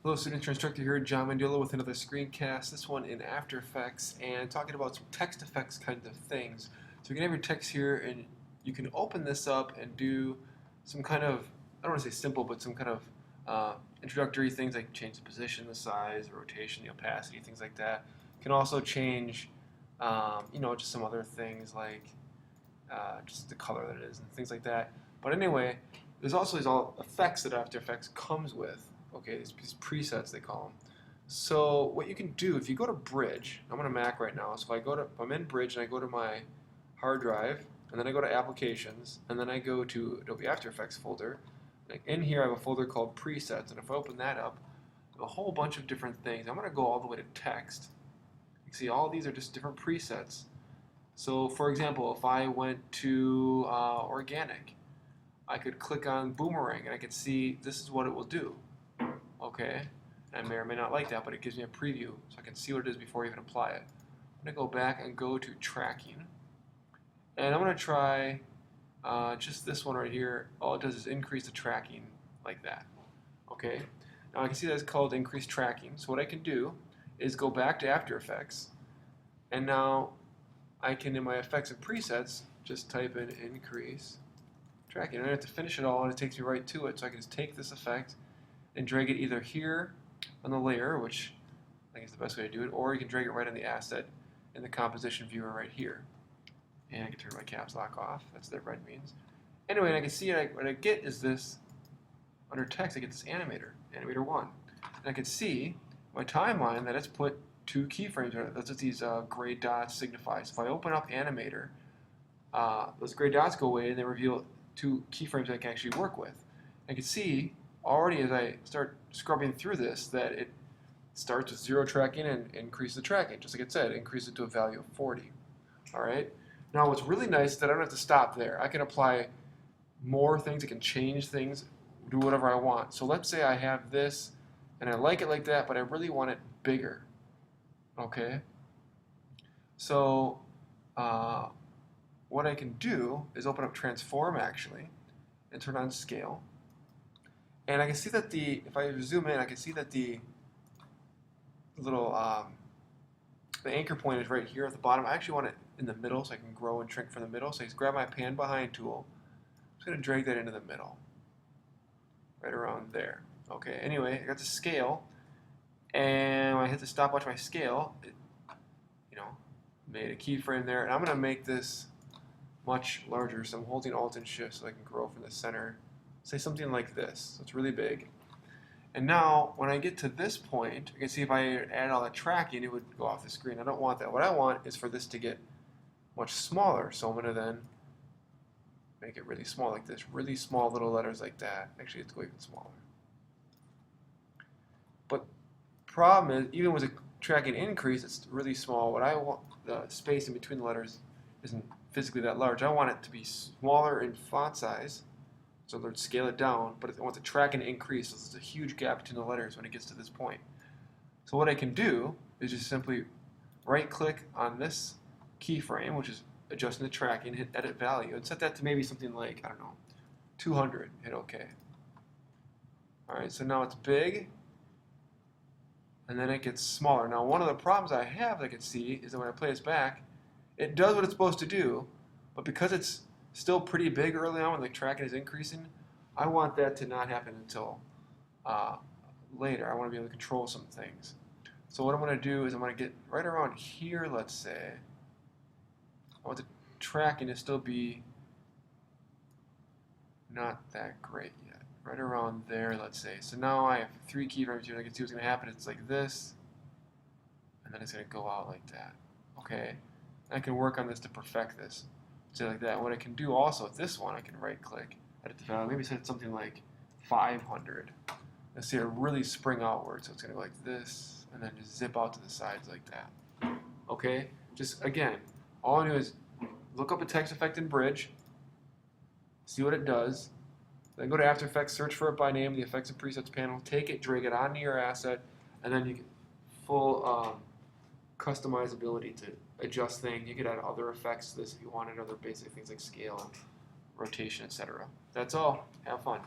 Hello students, your instructor here, John Mandula with another screencast, this one in After Effects, and talking about some text effects kind of things. So you can have your text here and you can open this up and do some kind of, I don't want to say simple, but some kind of introductory things like change the position, the size, the rotation, the opacity, things like that. You can also change, just some other things like just the color that it is and things like that. But anyway, there's also these all effects that After Effects comes with. Okay, these presets they call them. So what you can do if you go to Bridge, I'm on a Mac right now. So if I'm in Bridge and I go to my hard drive, and then I go to Applications, and then I go to Adobe After Effects folder. Like in here I have a folder called Presets, and if I open that up, a whole bunch of different things. I'm going to go all the way to Text. You can see all these are just different presets. So for example, if I went to Organic, I could click on Boomerang and I could see this is what it will do. Okay, and I may or may not like that, but it gives me a preview so I can see what it is before I even apply it. I'm going to go back and go to Tracking, and I'm going to try just this one right here. All it does is increase the tracking like that. Okay, now I can see that it's called Increase Tracking. So what I can do is go back to After Effects, and now I can, in my effects and presets, just type in Increase Tracking. I don't have to finish it all, and it takes me right to it, so I can just take this effect and drag it either here on the layer, which I think is the best way to do it, or you can drag it right on the asset in the composition viewer right here. And I can turn my caps lock off. That's what that red means. Anyway, and I can see what I get is this, under text, I get this Animator 1. And I can see my timeline that it's put 2 keyframes in it. That's what these gray dots signify. So if I open up Animator, those gray dots go away and they reveal 2 keyframes I can actually work with. I can see already as I start scrubbing through this that it starts with 0 tracking and increases the tracking. Just like it said, increase it to a value of 40. Alright? Now what's really nice is that I don't have to stop there. I can apply more things, I can change things, do whatever I want. So let's say I have this and I like it like that, but I really want it bigger. Okay? So what I can do is open up Transform actually and turn on Scale. And I can see that if I zoom in, I can see that the little, the anchor point is right here at the bottom. I actually want it in the middle so I can grow and shrink from the middle. So I just grab my Pan Behind tool. I'm just going to drag that into the middle, right around there. Okay, anyway, I got the scale. And when I hit the stopwatch, my scale, it, made a keyframe there. And I'm going to make this much larger. So I'm holding Alt and Shift so I can grow from the center. Say something like this. So it's really big. And now, when I get to this point, you can see if I add all that tracking, it would go off the screen. I don't want that. What I want is for this to get much smaller. So I'm going to then make it really small like this. Really small little letters like that. Actually, it's going even smaller. But problem is, even with a tracking increase, it's really small. What I want, the space in between the letters isn't physically that large. I want it to be smaller in font size. So let's scale it down, but I want the tracking to increase, so there's a huge gap between the letters when it gets to this point. So what I can do is just simply right-click on this keyframe, which is adjusting the tracking, hit Edit Value, and set that to maybe something like, I don't know, 200, hit OK. Alright, so now it's big, and then it gets smaller. Now one of the problems I have that I can see is that when I play this back, it does what it's supposed to do, but because it's still pretty big early on when the tracking is increasing, I want that to not happen until later. I want to be able to control some things. So what I'm going to do is I'm going to get right around here, let's say. I want the tracking to still be not that great yet. Right around there, let's say. So now I have 3 keyframes here and I can see what's going to happen. It's like this, and then it's going to go out like that. Okay? I can work on this to perfect this. So like that. What I can do also with this one, I can right click, edit the value, maybe set something like 500. Let's see it really spring outward, so it's going to go like this, and then just zip out to the sides like that. Okay? Just again, all I do is look up a text effect in Bridge, see what it does, then go to After Effects, search for it by name, the Effects and Presets panel, take it, drag it onto your asset, and then you get full customizability to adjust things. You could add other effects to this if you wanted, other basic things like scale and rotation, etc. That's all. Have fun.